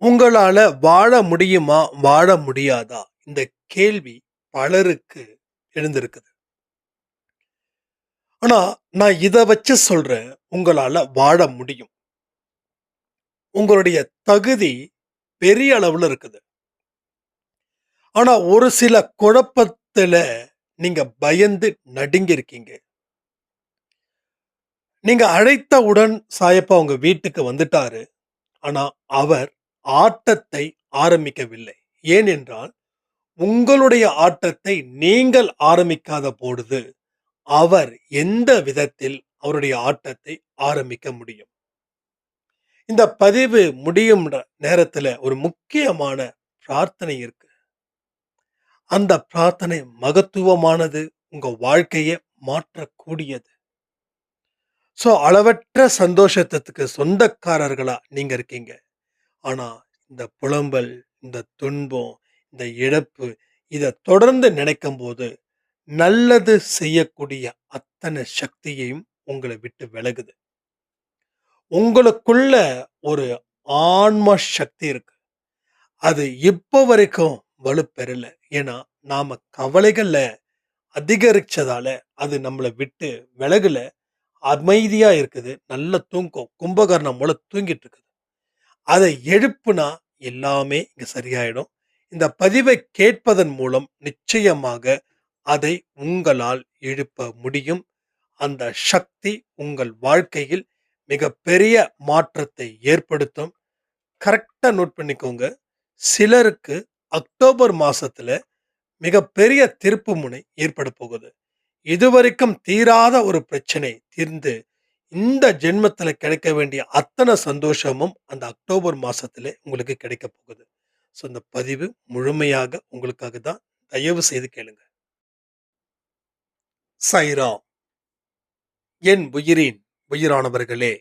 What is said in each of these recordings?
உங்களால வாழ முடியுமா? வாழ முடியாதா? இந்த கேள்வி பலருக்கு எழுந்திருக்குது. ஆனா, நான் இத வச்சு சொல்றேன். உங்களால வாழ முடியும். உங்களுடைய தகுதி பெரிய அளவுல இருக்குது. ஆனா, ஒரு சில குழப்பத்துல நீங்க பயந்து நடுங்கியிருக்கீங்க. நீங்க அழைத்தவுடன் சாயப்பா உங்க வீட்டுக்கு வந்துட்டாரு. ஆனா, அவர் ஆட்டத்தை ஆரம்பிக்கவில்லை. ஏனென்றால், உங்களுடைய ஆட்டத்தை நீங்கள் ஆரம்பிக்காத பொழுது, அவர் எந்த விதத்தில் அவருடைய ஆட்டத்தை ஆரம்பிக்க முடியும்? இந்த பதிவு முடியும்ன்ற நேரத்துல ஒரு முக்கியமான பிரார்த்தனை இருக்கு. அந்த பிரார்த்தனை மகத்துவமானது. உங்க வாழ்க்கைய மாற்றக்கூடியது. அளவற்ற சந்தோஷத்துக்கு சொந்தக்காரர்களா நீங்க இருக்கீங்க. ஆனா, இந்த புலம்பல், இந்த துன்பம், இந்த இழப்பு இத தொடர்ந்து நினைக்கும்போது, நல்லது செய்யக்கூடிய அத்தன சக்தியையும் உங்கள விட்டு விலகுது. உங்களுக்குள்ள ஒரு ஆன்ம சக்தி இருக்கு. அது இப்ப வரைக்கும் வலுப்பெறல. ஏன்னா, நாம கவலைகள அதிகரிச்சதால, அது நம்மள விட்டு விலகல. அமைதியா இருக்குது. நல்ல தூக்கம். கும்பகர்ணம் போல தூங்கிட்டு இருக்குது. அத எழுப்புனா எல்லாமே இங்க சரியாயிடும். இந்த பதிவை கேட்பதன் மூலம் நிச்சயமாக அதை உங்களால் எழுப்ப முடியும். அந்த சக்தி உங்கள் வாழ்க்கையில் மிகப்பெரிய மாற்றத்தை ஏற்படுத்தும். கரெக்ட்டா நோட் பண்ணிக்கோங்க. சிலருக்கு அக்டோபர் மாசத்துல மிகப்பெரிய திருப்புமுனை ஏற்பட போகுது. இதுவரைக்கும் தீராத ஒரு பிரச்சனை தீர்ந்து, இந்த ஜென்மத்தில கிடைக்க வேண்டிய அத்தன சந்தோஷமும் அந்த அக்டோபர் மாசத்திலே உங்களுக்கு கிடைக்கப் போகுது. இந்த பதிவு முழுமையாக உங்களுக்காக தான். தயவு செய்து கேளுங்க. சாய்ராம். என் உயிரின் உயிரானவர்களே!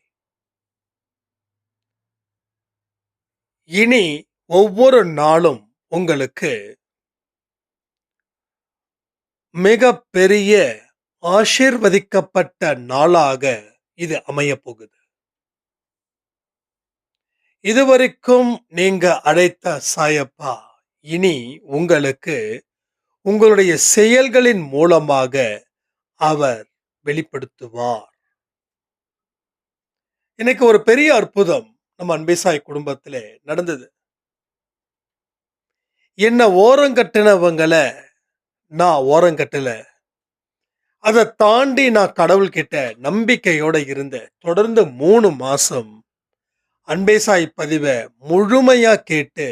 இனி ஒவ்வொரு நாளும் உங்களுக்கு மிகப்பெரிய ஆசீர்வதிக்கப்பட்ட நாளாக இது அமையப் போகுது. இதுவரைக்கும் நீங்க அழைத்த சாயப்பா, இனி உங்களுக்கு உங்களுடைய செயல்களின் மூலமாக அவர் வெளிப்படுத்துவார். இன்னைக்கு ஒரு பெரிய அற்புதம் நம்ம அன்பே சாய் குடும்பத்திலே நடந்தது. என்ன ஓரங்கட்டுனவங்கள நான் ஓரங்கட்டல. அத தாண்டி நான் கடவுள்கிட்ட நம்பிக்கையோட இருந்தேன். தொடர்ந்து 3 மாசம் அன்பே சாய் பதிவ முழுமையா கேட்டு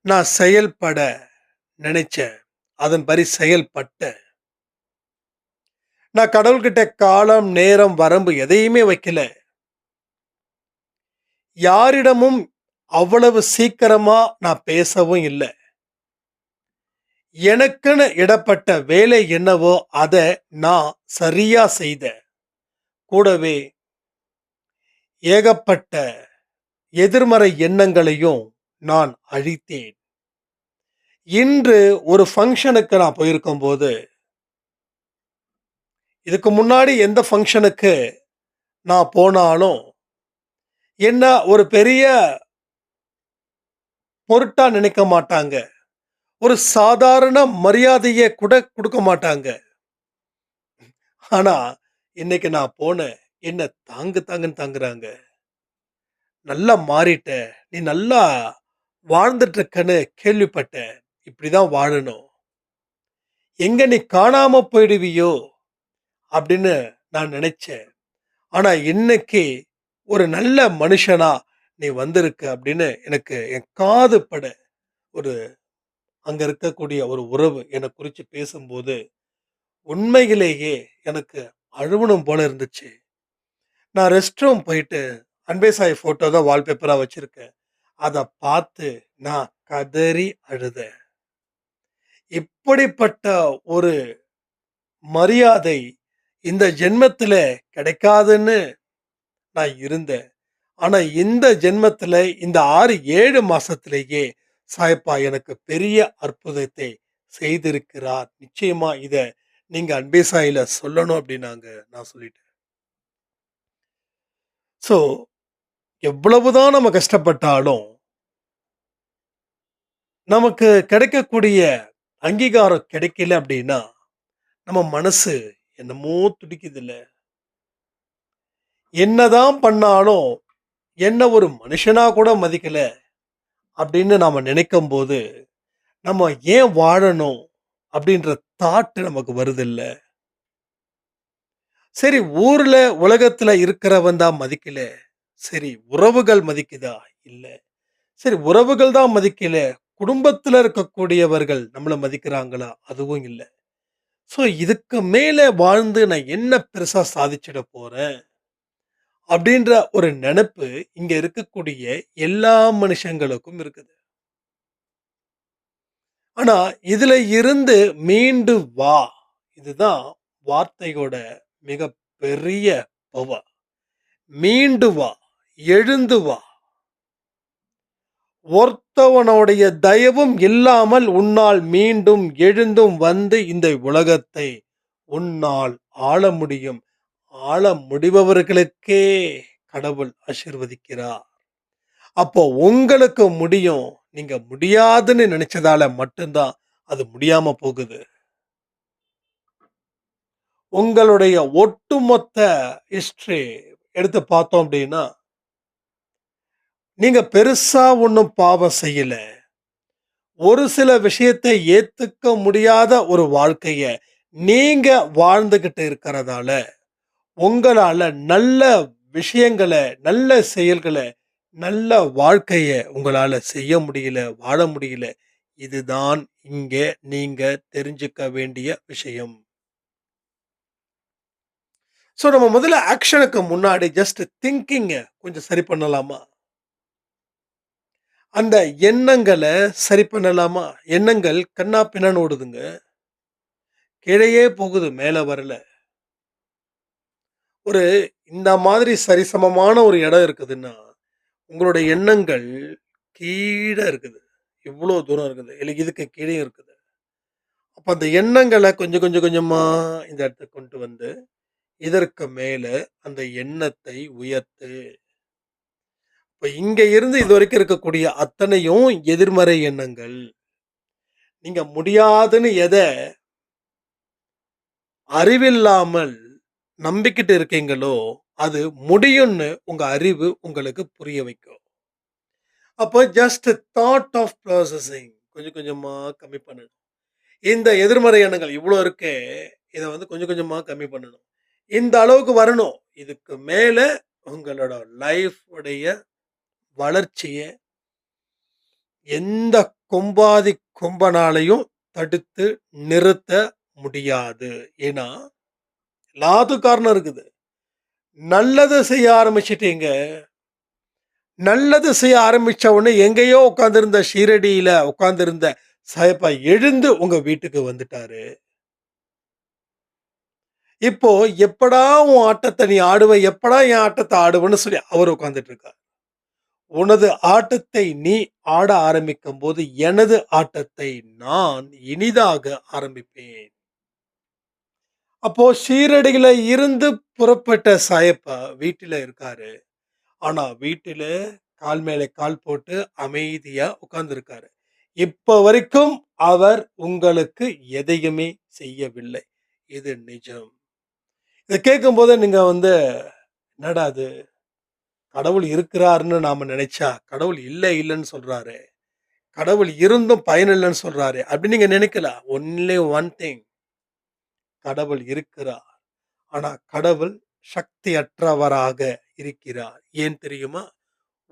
நான் செயல்பட நினைச்சேன். அதன்படி செயல்பட்டேன். நான் கடவுள்கிட்ட காலம், நேரம், வரம்பு எதையுமே வைக்கல. யாரிடமும் அவ்வளவு சீக்கிரமா நான் பேசவும் இல்ல. எனக்குன்னு இடப்பட்ட வேலை என்னவோ அத நான் சரியா செய்தேன். கூடவே ஏகப்பட்ட எதிர்மறை எண்ணங்களையும் நான் அழித்தேன். இன்று ஒரு ஃபங்ஷனுக்கு நான் போயிருக்கும்போது, இதுக்கு முன்னாடி எந்த ஃபங்ஷனுக்கு நான் போனாலும், என்ன ஒரு பெரிய பொருட்டா நினைக்க மாட்டாங்க. ஒரு சாதாரண மரியாதைய கூட குடுக்க மாட்டாங்க. ஆனா, இன்னைக்கு நான் போனேன். என்ன தாங்கு தாங்குன்னு தாங்குறாங்க. நல்லா மாறிட்ட. நீ நல்லா வாழ்ந்துட்டு இருக்கன்னு கேள்விப்பட்டேன். இப்படிதான் வாழணும். எங்க நீ காணாம போயிடுவியோ! அப்படின்னு நான் நினைச்சேன். ஆனா இன்னைக்கு ஒரு நல்ல மனுஷனா நீ வந்திருக்க அப்படின்னு எனக்கு என் காது பட ஒரு அங்க இருக்கக்கூடிய ஒரு உறவு என்னை குறிச்சு பேசும்போது, உண்மையிலேயே எனக்கு அழுவணும் போல இருந்துச்சு. நான் ரெஸ்ட் ரூம் போயிட்டு அன்பே சாய் ஃபோட்டோ தான் வால்பேப்பரா வச்சிருக்கேன். அத பார்த்து நான் கதறி அழுதேன். இப்படிப்பட்ட ஒரு மரியாதை இந்த ஜென்மத்தில கிடைக்காதுன்னு நான் இருந்தேன். ஆனா இந்த ஜென்மத்தில இந்த 6, 7 மாசத்திலேயே சாயப்பா எனக்கு பெரிய அற்புதத்தை செய்திருக்கிறார். நிச்சயமா இத நீங்க அன்பே சாயில சொல்லணும் அப்டின்னாங்க. நான் சொல்லிட்டேன். ஸோ எவ்வளவுதான் நம்ம கஷ்டப்பட்டாலும், நமக்கு கிடைக்கக்கூடிய அங்கீகாரம் கிடைக்கல அப்படின்னா, நம்ம மனசு என்னமோ துடிக்குதுல்ல. என்னதான் பண்ணாலும், என்ன ஒரு மனுஷனா கூட மதிக்கல அப்படின்னு நாம நினைக்கும்போது, நம்ம ஏன் வாழணும் அப்படின்ற தாட் நமக்கு வருதுல்ல. சரி ஊர்ல, உலகத்துல இருக்கிறவன் தான் மதிக்கல. சரி உறவுகள் மதிக்குதா? இல்ல. சரி உறவுகள் தான் மதிக்கல. குடும்பத்துல இருக்கக்கூடியவர்கள் நம்மள மதிக்கிறாங்களா? அதுவும் இல்ல. ஸோ இதுக்கு மேல வாழ்ந்து நான் என்ன பெருசா சாதிச்சிட போறேன்? அப்படின்ற ஒரு நெனப்பு இங்க இருக்கக்கூடிய எல்லா மனுஷங்களுக்கும் இருக்குது. ஆனா, இதுல இருந்து மீண்டு வா! இதுதான் வார்த்தையோட மிக பெரிய பவர். மீண்டு வா! எழுந்து வா! ஒருத்தவனுடைய தயவும் இல்லாமல் உன்னால் மீண்டும் எழுந்தும் வந்து இந்த உலகத்தை உன்னால் ஆள முடியும். ஆள முடிபவர்களுக்கே கடவுள் ஆசீர்வதிக்கிறார். அப்போ உங்களுக்கு முடியும். நீங்க முடியாதுன்னு நினைச்சதால மட்டும் தான் அது முடியாம போகுது. உங்களுடைய ஒட்டுமொத்த ஹிஸ்டரி எடுத்து பார்த்தோம் அப்டின்னா, நீங்க பெருசா ஒண்ணும் பாவம் செய்யல. ஒரு சில விஷயத்தை ஏத்துக்க முடியாத ஒரு வாழ்க்கைய நீங்க வாழ்ந்துகிட்டு இருக்கிறதால, உங்களால நல்ல விஷயங்கள, நல்ல செயல்கள, நல்ல வாழ்க்கைய உங்களால செய்ய முடியல, வாழ முடியல. இதுதான் இங்க நீங்க தெரிஞ்சுக்க வேண்டிய விஷயம். நம்ம முதல்ல ஆக்ஷனுக்கு முன்னாடி ஜஸ்ட் திங்கிங்க கொஞ்சம் சரி பண்ணலாமா? அந்த எண்ணங்கள சரி பண்ணலாமா? எண்ணங்கள் கன்னா பின்னான்னு ஓடுதுங்க. கீழயே போகுது, மேல வரல. ஒரு இந்த மாதிரி சரிசமமான ஒரு இடம் இருக்குதுன்னா, உங்களுடைய எண்ணங்கள் கீழ இருக்குது. இவ்ளோ தூரம் இருக்குது. இல்ல இதுக்கு கீழயும் இருக்குது. அப்ப அந்த எண்ணங்கள கொஞ்சம் கொஞ்சம் கொஞ்சமா இந்த இடத்துக்கு கொண்டு வந்து, இதற்கு மேல அந்த எண்ணத்தை உயர்த்து. இப்ப இங்க இருந்து இதுவரைக்கும் இருக்கக்கூடிய அத்தனையும் எதிர்மறை எண்ணங்கள். நீங்க முடியாதுன்னு எத அறிவில்லாமல் நம்பிக்கிட்டு இருக்கீங்களோ, அது முடியும்னு உங்க அறிவு உங்களுக்கு புரிய வைக்கும். அப்போ ஜஸ்ட் தாட் ஆஃப் ப்ராசஸிங் கொஞ்சம் கொஞ்சமா கம்மி பண்ணணும். இந்த எதிர்மறை எண்ணங்கள் இவ்ளோ இருக்கே, இத வந்து கொஞ்சம் கொஞ்சமா கம்மி பண்ணணும். இந்த அளவுக்கு வரணும். இதுக்கு மேல உங்களோட லைஃப் உடைய வளர்ச்சிய எந்த கொம்பாதி கொம்பனாலயும் தடுத்து நிறுத்த முடியாது. ஏன்னா, எல்லாத்துக்கும் காரணம் இருக்குது. நல்லது செய்ய ஆரம்பிச்சுட்டீங்க. நல்லது செய்ய ஆரம்பிச்ச உடனே எங்கேயோ உட்கார்ந்திருந்த ஷீரடியில உட்கார்ந்திருந்த சாயப்பா எழுந்து உங்க வீட்டுக்கு வந்துட்டாரு. இப்போ எப்படா உன் ஆட்டத்த நீ ஆடுவ? எப்படா என் ஆட்டத்த ஆடுவன்னு சொல்லி அவரு உட்கார்ந்துட்டு இருக்காரு. உனது ஆட்டத்தை நீ ஆட ஆரம்பிக்கும்போது, எனது ஆட்டத்தை நான் இனிதாக ஆரம்பிப்பேன். அப்போ ஷீரடியில இருந்து புறப்பட்ட சாயப்பா வீட்டில இருக்காரு. ஆனா வீட்டில கால் மேல கால் போட்டு அமைதியா உட்கார்ந்திருக்காரு. இப்ப வரைக்கும் அவர் உங்களுக்கு எதையுமே செய்யவில்லை. இது நிஜம். இத கேட்கும்போது நீங்க வந்து, என்னடா இது! கடவுள் இருக்கிறார்ன்னு நாம நெனைச்சா, கடவுள் இல்லன்னு சொல்றாரே! கடவுள் இருந்தும் பயனில்லன்னு சொல்றாரே! அப்படின்னு நீங்க நினைக்கலாம். ஒன்லி ஒன் திங் கடவுள் இருக்கிறார். ஆனா கடவுள் சக்தியற்றவராக இருக்கிறார். ஏன் தெரியுமா?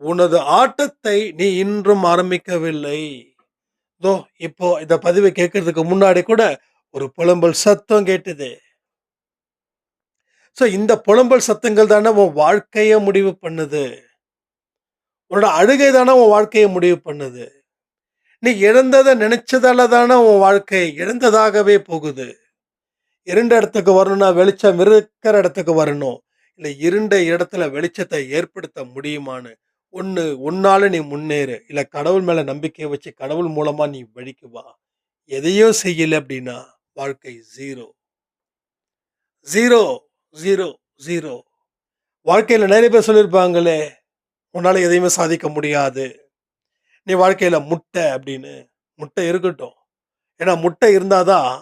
உனது ஆட்டத்தை நீ இன்றும் ஆரம்பிக்கவில்லை. இதோ இப்போ இந்த பதிவை கேட்கறதுக்கு முன்னாடி கூட ஒரு புலம்பல் சத்தம் கேட்டது. இந்த புலம்பல் சத்தங்கள் தானே உன் வாழ்க்கைய முடிவு பண்ணுது. உன்னோட அழுகை தானே உன் வாழ்க்கைய முடிவு பண்ணுது. நீ இழந்தத நினைச்சதால தானே உன் வாழ்க்கை இழந்ததாகவே போகுது. இருண்ட இடத்துக்கு வரணும்னா வெளிச்சம் இருக்கிற இடத்துக்கு வரணும். இல்ல இருண்ட இடத்துல வெளிச்சத்தை ஏற்படுத்த முடியுமான்னு, ஒண்ணு உன்னால நீ முன்னேறு. இல்ல கடவுள் மேல நம்பிக்கைய வச்சு கடவுள் மூலமா நீ வழிக்கு வா. எதையும் செய்யல அப்படின்னா வாழ்க்கை 0. 0, 0, 0. வாழ்க்கையில நெறைய பேர் சொல்லியிருப்பாங்களே, உன்னால எதையுமே சாதிக்க முடியாது. நீ வாழ்க்கையில முட்ட அப்படின்னு. முட்டை இருக்கட்டும். ஏன்னா முட்டை இருந்தா தான்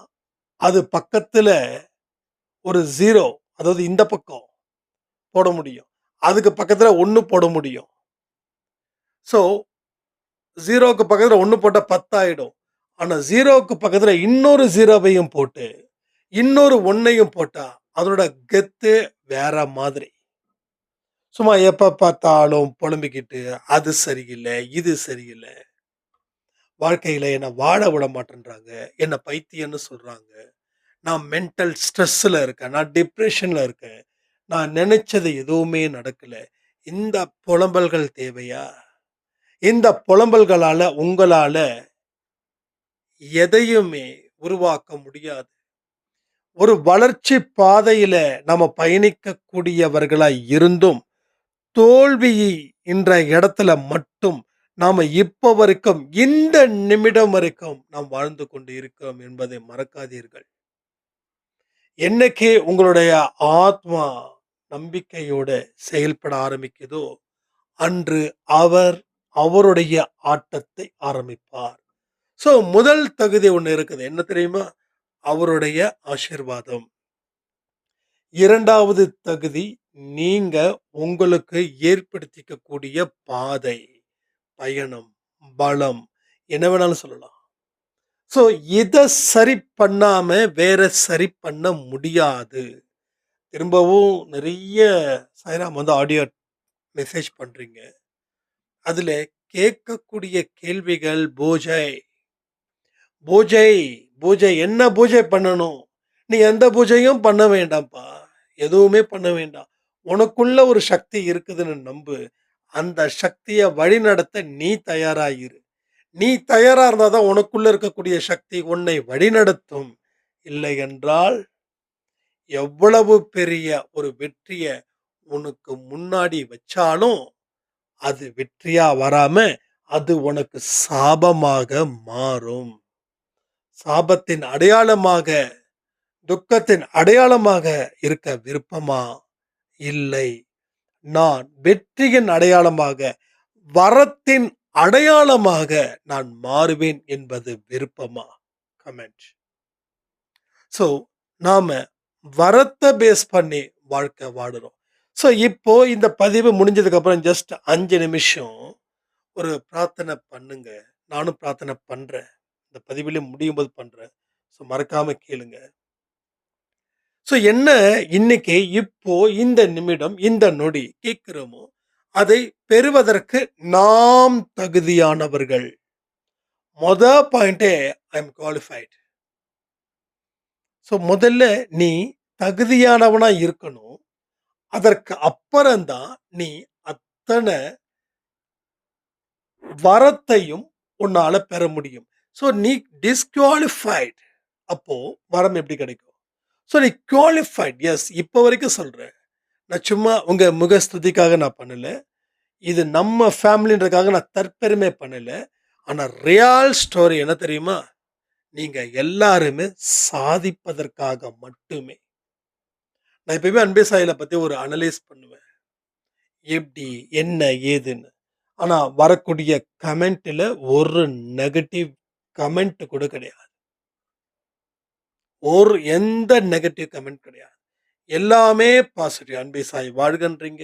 அது பக்கத்துல ஒரு 0 அதாவது இந்த பக்கம் போட முடியும். அதுக்கு பக்கத்துல 1 போட முடியும். ஸோ 0க்கு பக்கத்துல 1 போட்டா 10 ஆயிடும். ஆனா 0க்கு பக்கத்துல இன்னொரு 0வையும் போட்டு, இன்னொரு 1யும் போட்டா, அதோட கெத்து வேற மாதிரி. சும்மா எப்ப பார்த்தாலும் புலம்பிக்கிட்டு, அது சரியில்ல, இது சரியில்ல. வாழ்க்கையில என்ன வாழ விட மாட்டேன்றாங்க. என்ன பைத்தியம்ன்னு சொல்றாங்க. நான் மென்டல் ஸ்ட்ரெஸ்ல இருக்கேன். நான் டிப்ரஷன்ல இருக்கேன். நான் நெனைச்சது எதுவுமே நடக்கல. இந்த புலம்பல்கள் தேவையா? இந்த புலம்பல்களால உங்களால எதையுமே உருவாக்க முடியாது. ஒரு வளர்ச்சி பாதையில நம்ம பயணிக்கக்கூடியவர்களாய் இருந்தும், தோல்வி என்ற இடத்துல மட்டும் நாம இப்ப வரைக்கும், இந்த நிமிடம் வரைக்கும் நாம் வாழ்ந்து கொண்டு இருக்கிறோம் என்பதை மறக்காதீர்கள். என்னைக்கு உங்களுடைய ஆத்மா நம்பிக்கையோட செயல்பட ஆரம்பிக்குதோ, அன்று அவர் அவருடைய ஆட்டத்தை ஆரம்பிப்பார். ஸோ முதல் தகுதி ஒண்ணு இருக்குது. என்ன தெரியுமா? அவருடைய ஆசீர்வாதம். 2வது தகுதி, நீங்க உங்களுக்கு ஏற்படுத்திக்கக்கூடிய பாதை, பயணம், பலம் என்ன வேணாலும் சொல்லலாம். ஸோ இத சரி பண்ணாம வேற சரி பண்ண முடியாது. திரும்பவும் நெறைய சாய்ராம் வந்து ஆடியோ மெசேஜ் பண்றீங்க. அதுல கேட்கக்கூடிய கேள்விகள் பூஜை, பூஜை, பூஜை என்ன பூஜை பண்ணணும்? நீ எந்த பூஜையும் பண்ண வேண்டாம்ப்பா. எதுவுமே பண்ண வேண்டாம். உனக்குள்ள ஒரு சக்தி இருக்குதுன்னு நம்பு. அந்த சக்திய வழிநடத்த நீ தயாரா இரு. நீ தயாரா இருந்தா தான் உனக்குள்ள இருக்கக்கூடிய சக்தி உன்னை வழிநடத்தும். இல்லை என்றால், எவ்வளவு பெரிய ஒரு வெற்றிய உனக்கு முன்னாடி வச்சாலும், அது வெற்றியா வராம, அது உனக்கு சாபமாக மாறும். சாபத்தின் அடையாளமாக, துக்கத்தின் அடையாளமாக இருக்க விருப்பமா? இல்லை. நான் வெற்றியின் அடையாளமாக, வரத்தின் அடையாளமாக நான் மாறுவேன் என்பது விருப்பமா? கமெண்ட். ஸோ, நாம வரத்த பேஸ் பண்ணி வாழ்க்கை வாழுறோம். ஸோ, இப்போ இந்த பதிவு முடிஞ்சதுக்கு அப்புறம் ஜஸ்ட் 5 நிமிஷம் ஒரு பிரார்த்தனை பண்ணுங்க. நானும் பிரார்த்தனை பண்றேன். இந்த பதிவிலே முடியும்போது பண்றேன். ஸோ, மறக்காம கேளுங்க. ஸோ, என்ன இன்னைக்கு இப்போ இந்த நிமிடம், இந்த நொடி கேட்கிறோமோ, அதை பெறுவதற்கு நாம் தகுதியானவர்கள். மொத பாயிண்டே ஐ அம் குவாலிஃபைட். ஸோ, முதல்ல நீ தகுதியானவனா இருக்கணும். அதற்கு அப்புறம் தான் நீ அத்தன வரத்தையும் உன்னால பெற முடியும். ஸோ, நீ டிஸ்குவாலிஃபைட். அப்போ வரம் எப்படி கிடைக்கும்? ஸோ, நீ குவாலிஃபைட். எஸ், இப்ப வரைக்கும் சொல்றேன். நான் சும்மா உங்க முகஸ்துதிக்காக நான் பண்ணல. இது நம்ம ஃபேமிலின்றதுக்காக நான் தற்பெருமை பண்ணல. ஆனா ரியல் ஸ்டோரி என்ன தெரியுமா? நீங்க எல்லாருமே சாதிப்பதற்காக மட்டுமே. நான் எப்பயுமே அன்பே சாயில பத்தி ஒரு அனலைஸ் பண்ணுவேன். எப்படி? என்ன? ஏதுன்னு. ஆனா வரக்கூடிய கமெண்ட்ல ஒரு நெகட்டிவ் கமெண்ட் கூட கிடையாது. எந்த நெகட்டிவ் கமெண்ட் கிடையாது. எல்லாமே பாசிட்டிவ். அன்பே சாய் வாழ்கன்றீங்க.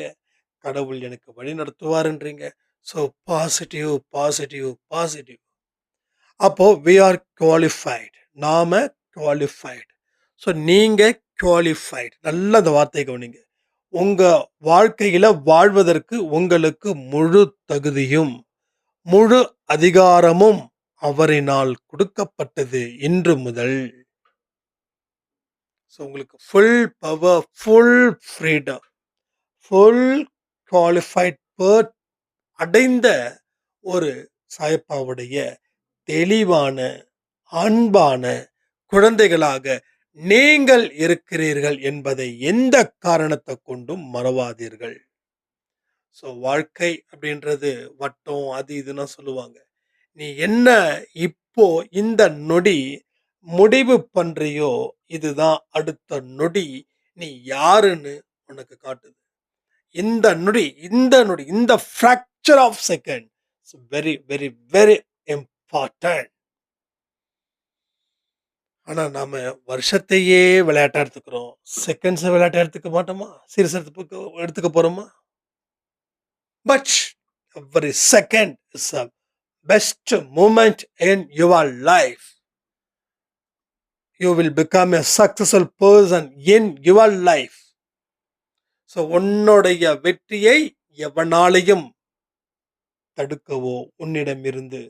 கடவுள் எனக்கு வழி நடத்துவாருன்றீங்க. So positive, positive, positive. அப்போ வி ஆர் குவாலிஃபைட். நாம குவாலிஃபைட். ஸோ நீங்க குவாலிஃபைட். நல்லா அந்த வார்த்தைய கவனிங்க. உங்க வாழ்க்கையில வாழ்வதற்கு உங்களுக்கு முழு தகுதியும், முழு அதிகாரமும் அவரினால் கொடுக்கப்பட்டது இன்று முதல். ஸோ உங்களுக்கு full power, full freedom, full qualified அடைந்த ஒரு சாயப்பாவுடைய தெளிவான, அன்பான குழந்தைகளாக நீங்கள் இருக்கிறீர்கள் என்பதை எந்த காரணத்தை கொண்டும் மறவாதீர்கள். ஸோ வாழ்க்கை அப்படின்றது வட்டம் அது இதுன்னா சொல்லுவாங்க. நீ என்ன இப்போ இந்த நொடி முடிவு பண்றியோ, இதுதான் அடுத்த நொடி நீ யாருன்னு உனக்கு காட்டுது. இந்த fraction of second is very very very important. ஆனா நாம வருஷத்தையே விளையாட்டா எடுத்துக்கிறோம். செகண்ட்ஸ விளையாட்டா எடுத்துக்க மாட்டோமா? சீரியஸா எடுத்துக்க போறோமா? But every second is a best moment in your life. You will become a successful person in your life. So உன்னுடைய வெற்றியை எவனாலையும் தடுக்கவோ, உன்னிடமிருந்து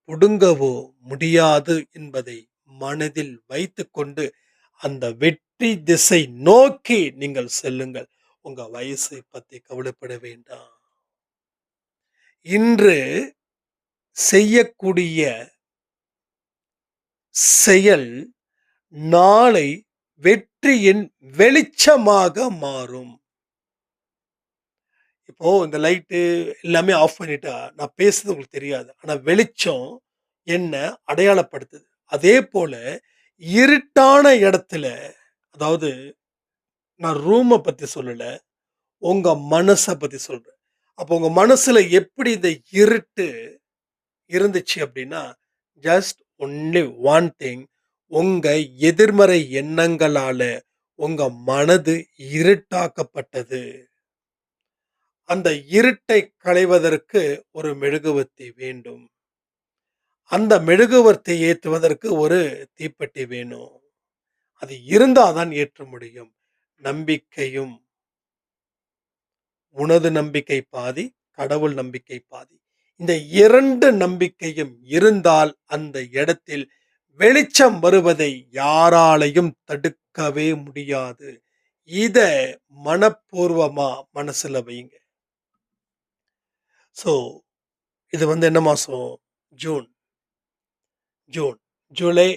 புடுங்கவோ முடியாது என்பதை மனதில் வைத்துக்கொண்டு, அந்த வெற்றி திசை நோக்கி நீங்கள் செல்லுங்கள். உங்க வயசை பத்தி கவலைப்பட வேண்டாம். இன்று செய்யக்கூடிய செயல் நாளை வெற்றியின் வெளிச்சமாக மாறும். இப்போ இந்த லைட்டு எல்லாமே ஆஃப் பண்ணிட்டா, நான் பேசுறது உங்களுக்கு தெரியாது. ஆனா வெளிச்சம் என்ன அடையாளப்படுத்துது. அதே போல இருட்டான இடத்துல, அதாவது நான் ரூம பத்தி சொல்லல. உங்க மனச பத்தி சொல்றேன். அப்போ உங்க மனசுல எப்படி இந்த இருட்டு இருந்துச்சு அப்படின்னா, ஜஸ்ட் ஒன்லி ஒன் திங், உங்க எதிர்மறை எண்ணங்களால உங்க மனது இருட்டாக்கப்பட்டது. அந்த இருட்டை களைவதற்கு ஒரு மெழுகுவர்த்தி வேண்டும். அந்த மெழுகுவர்த்தி ஏற்றுவதற்கு ஒரு தீப்பெட்டி வேணும். அது இருந்தா தான் ஏற்ற முடியும். நம்பிக்கையும், உனது நம்பிக்கை பாதி, கடவுள் நம்பிக்கை பாதி. இந்த 2 நம்பிக்கையும் இருந்தால் அந்த இடத்தில் வெளிச்சம் வருவதை யாராலையும் தடுக்கவே முடியாது. இத மனப்பூர்வமா மனசுல வைங்க. ஸோ இது என்ன மாசம்? June, June, July,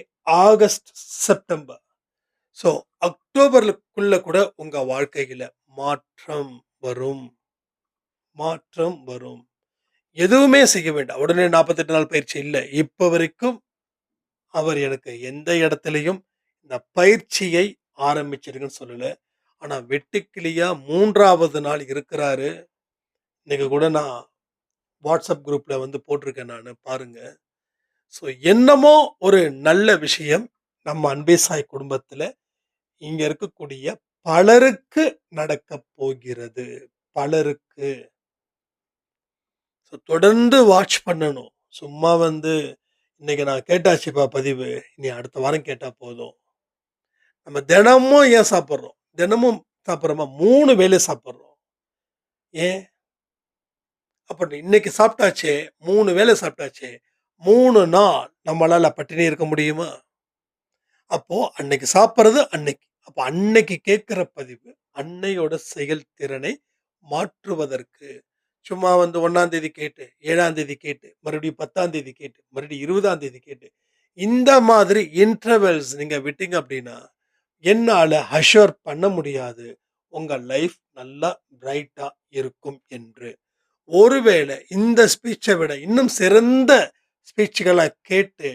August, September. So அக்டோபருக்குள்ள கூட உங்க வாழ்க்கையில மாற்றம் வரும். மாற்றம் வரும். எதுவுமே செய்ய வேண்டாம். உடனே 48 நாள் பயிற்சி இல்ல. இப்ப வரைக்கும் அவர் எனக்கு எந்த இடத்திலயும் இந்த பயிற்சியை ஆரம்பிச்சிருங்கன்னு சொல்லல. ஆனா வெட்டுக்கிளியா 3வது நாள் இருக்கிறாரு. இன்னைக்கு கூட நான் WhatsApp குரூப்ல போட்டிருக்கேன் நானு பாருங்க. ஸோ என்னமோ ஒரு நல்ல விஷயம் நம்ம அன்பே சாய் குடும்பத்தில இங்க இருக்கக்கூடிய பலருக்கு நடக்கப் போகிறது. பலருக்கு. ஸோ தொடர்ந்து வாட்ச் பண்ணணும். சும்மா இன்னைக்கு நான் கேட்டாச்சுப்பா பதிவு. இனி அடுத்த வாரம் கேட்டா போதும். நம்ம தினமும் ஏன் சாப்பிடுறோம்? தினமும் சாப்பிடுறோமா? 3 வேளை சாப்பிடுறோம். ஏன்? அப்ப இன்னைக்கு சாப்பிட்டாச்சே, 3 வேளை சாப்பிட்டாச்சே, 3 நாள் நம்மளால பட்டினி இருக்க முடியுமா? அப்போ அன்னைக்கு சாப்பிடுறது அன்னைக்கு. அப்ப அன்னைக்கு கேட்கிற பதிவு, அன்னையோட செயல்திறனை மாற்றுவதற்கு. சும்மா 1ஆம் தேதி கேட்டு, 7ஆம் தேதி கேட்டு, மறுபடியும் 10ஆம் தேதி கேட்டு, மறுபடியும் 20ஆம் தேதி கேட்டு, இந்த மாதிரி இன்டர்வல்ஸ் நீங்க விட்டீங்க அப்படின்னா, என்னால அஷ்யூர் பண்ண முடியாது. உங்க லைஃப் நல்லா பிரைட்டா இருக்கும் என்று. ஒருவேளை இந்த ஸ்பீச்ச விட இன்னும் சிறந்த ஸ்பீச்சுகள கேட்டு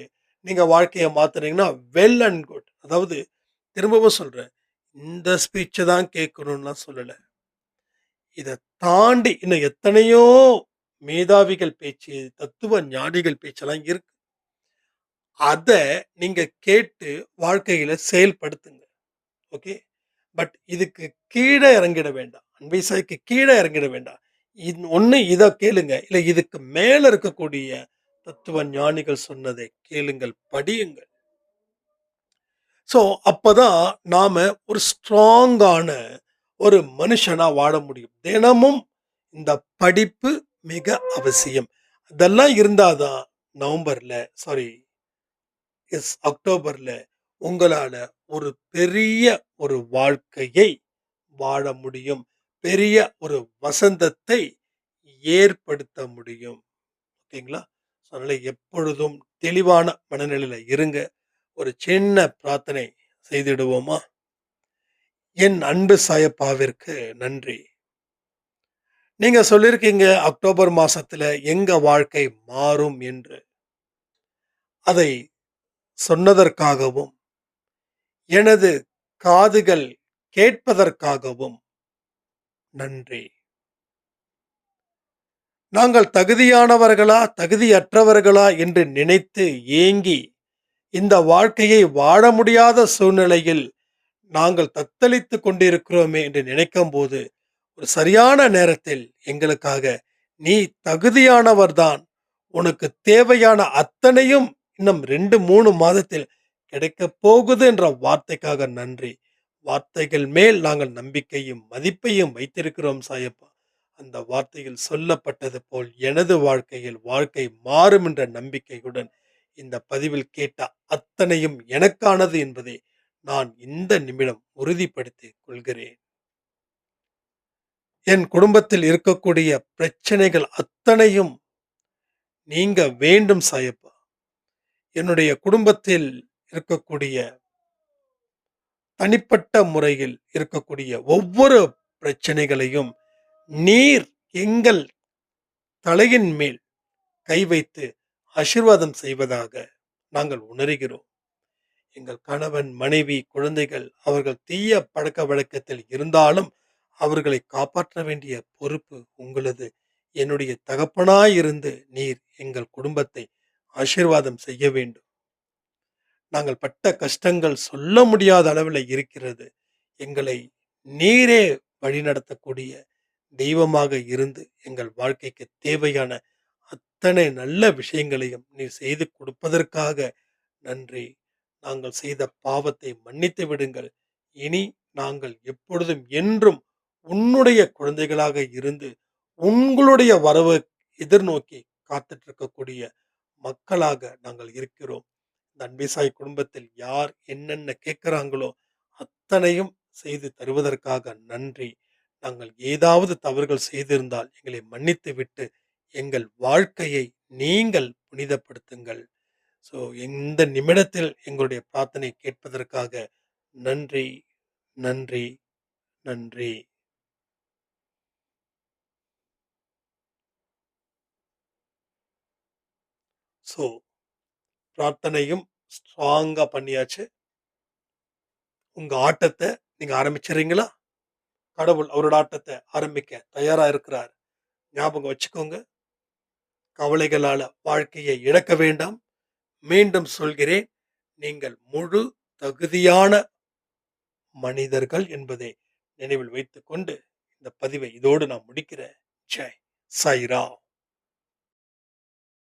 நீங்க வாழ்க்கைய மாத்துனீங்கன்னா, வெல் அண்ட் குட். அதாவது திரும்பவும் சொல்றேன். இந்த ஸ்பீச்ச தான் கேட்கணும்லாம் சொல்லல. இத தாண்டி இன்னும் எத்தனையோ மேதாவிகள் பேச்சு, தத்துவ ஞானிகள் பேச்செல்லாம் இருக்கு. அத நீங்க கேட்டு வாழ்க்கையில செயல்படுத்துங்க. ஓகே. பட் இதுக்கு கீழ இறங்கிட வேண்டாம். அன்பை சாய்க்கு கீழ இறங்கிட வேண்டாம். ஒண்ணு இத கேளுங்க. இல்ல இதுக்கு மேல இருக்கக்கூடிய தத்துவ ஞானிகள் சொன்னதை கேளுங்கள், படியுங்கள். ஸோ அப்பதான் நாம ஒரு ஸ்ட்ராங்கான ஒரு மனுஷனா வாழ முடியும். தினமும் இந்த படிப்பு மிக அவசியம். அதெல்லாம் இருந்தா தான் நவம்பர்ல சாரி அக்டோபர்ல உங்களால ஒரு பெரிய ஒரு வாழ்க்கையை வாழ முடியும். பெரிய ஒரு வசந்தத்தை ஏற்படுத்த முடியும். ஓகேங்களா? அதனால எப்பொழுதும் தெளிவான மனநிலையில இருங்க. ஒரு சின்ன பிரார்த்தனை செய்திடுவோமா? என் அன்பு சாயப்பாவிற்கு நன்றி. நீங்க சொல்லியிருக்கீங்க அக்டோபர் மாசத்துல எங்க வாழ்க்கை மாறும் என்று. அதை சொன்னதற்காகவும், எனது காதுகள் கேட்பதற்காகவும் நன்றி. நாங்கள் தகுதியானவர்களா, தகுதியற்றவர்களா என்று நினைத்து ஏங்கி இந்த வாழ்க்கையை வாழ முடியாத சூழ்நிலையில் நாங்கள் தத்தளித்துக் கொண்டிருக்கிறோமே என்று நினைக்கும்போது, ஒரு சரியான நேரத்தில் எங்களுக்காக, "நீ தகுதியானவர்தான். உனக்கு தேவையான அத்தனையும் இன்னும் 2, 3 மாதத்தில் கிடைக்கப் போகுது" என்ற வார்த்தைக்காக நன்றி. வார்த்தைகள் மேல் நாங்கள் நம்பிக்கையும், மதிப்பையும் வைத்திருக்கிறோம் சாயப்பா. அந்த வார்த்தையில் சொல்லப்பட்டது போல் எனது வாழ்க்கையில் வாழ்க்கை மாறும் என்ற நம்பிக்கையுடன் இந்த பதிவில் கேட்ட அத்தனையும் எனக்கானது என்பதை நான் இந்த நிமிடம் உறுதிப்படுத்திக் கொள்கிறேன். என் குடும்பத்தில் இருக்கக்கூடிய பிரச்சனைகள் அத்தனையும் நீங்க வேண்டும் சாயப்பா. என்னுடைய குடும்பத்தில் இருக்கக்கூடிய தனிப்பட்ட முறையில் இருக்கக்கூடிய ஒவ்வொரு பிரச்சனைகளையும் நீர் எங்கள் தலையின் மேல் கை வைத்து ஆசீர்வாதம் செய்வதாக நாங்கள் உணர்கிறோம். எங்கள் கணவன், மனைவி, குழந்தைகள் அவர்கள் தீய பழக்கவழக்கத்தில் இருந்தாலும், அவர்களை காப்பாற்ற வேண்டிய பொறுப்பு உங்களது. என்னுடைய தகப்பனாயிருந்து நீர் எங்கள் குடும்பத்தை ஆசீர்வாதம் செய்ய வேண்டும். நாங்கள் பட்ட கஷ்டங்கள் சொல்ல முடியாத அளவில இருக்கிறது. எங்களை நீரே வழிநடத்தக்கூடிய தெய்வமாக இருந்து, எங்கள் வாழ்க்கைக்கு தேவையான அத்தனை நல்ல விஷயங்களையும் நீர் செய்து கொடுப்பதற்காக நன்றி. நாங்கள் செய்த பாவத்தை மன்னித்து விடுங்கள். இனி நாங்கள் எப்பொழுதும் என்றும் உன்னுடைய குழந்தைகளாக இருந்து, உங்களுடைய வரவு எதிர்நோக்கி காத்துட்டு இருக்கக்கூடிய மக்களாக நாங்கள் இருக்கிறோம். இந்த அன்பேசாய் குடும்பத்தில் யார் என்னென்ன கேட்கிறாங்களோ, அத்தனையும் செய்து தருவதற்காக நன்றி. நாங்கள் ஏதாவது தவறுகள் செய்திருந்தால் எங்களை மன்னித்து விட்டு, எங்கள் வாழ்க்கையை நீங்கள் புனிதப்படுத்துங்கள். ஸோ இந்த நிமிடத்தில் எங்களுடைய பிரார்த்தனை கேட்பதற்காக நன்றி, நன்றி, நன்றி. ஸோ பிரார்த்தனையும் ஸ்ட்ராங்கா பண்ணியாச்சு. உங்க ஆட்டத்த நீங்க ஆரம்பிச்சுறீங்களா? கடவுள் அவரோட ஆட்டத்த ஆரம்பிக்க தயாரா இருக்கிறார். ஞாபகம் வச்சுக்கோங்க. கவலைகளால வாழ்க்கையை இழக்க வேண்டாம். மீண்டும் சொல்கிறேன். நீங்கள் முழு தகுதியான மனிதர்கள் என்பதை நினைவில் வைத்துக்கொண்டு, இந்த பதிவை இதோடு நான் முடிக்கிறேன். ஜெய் சாய்ராம்.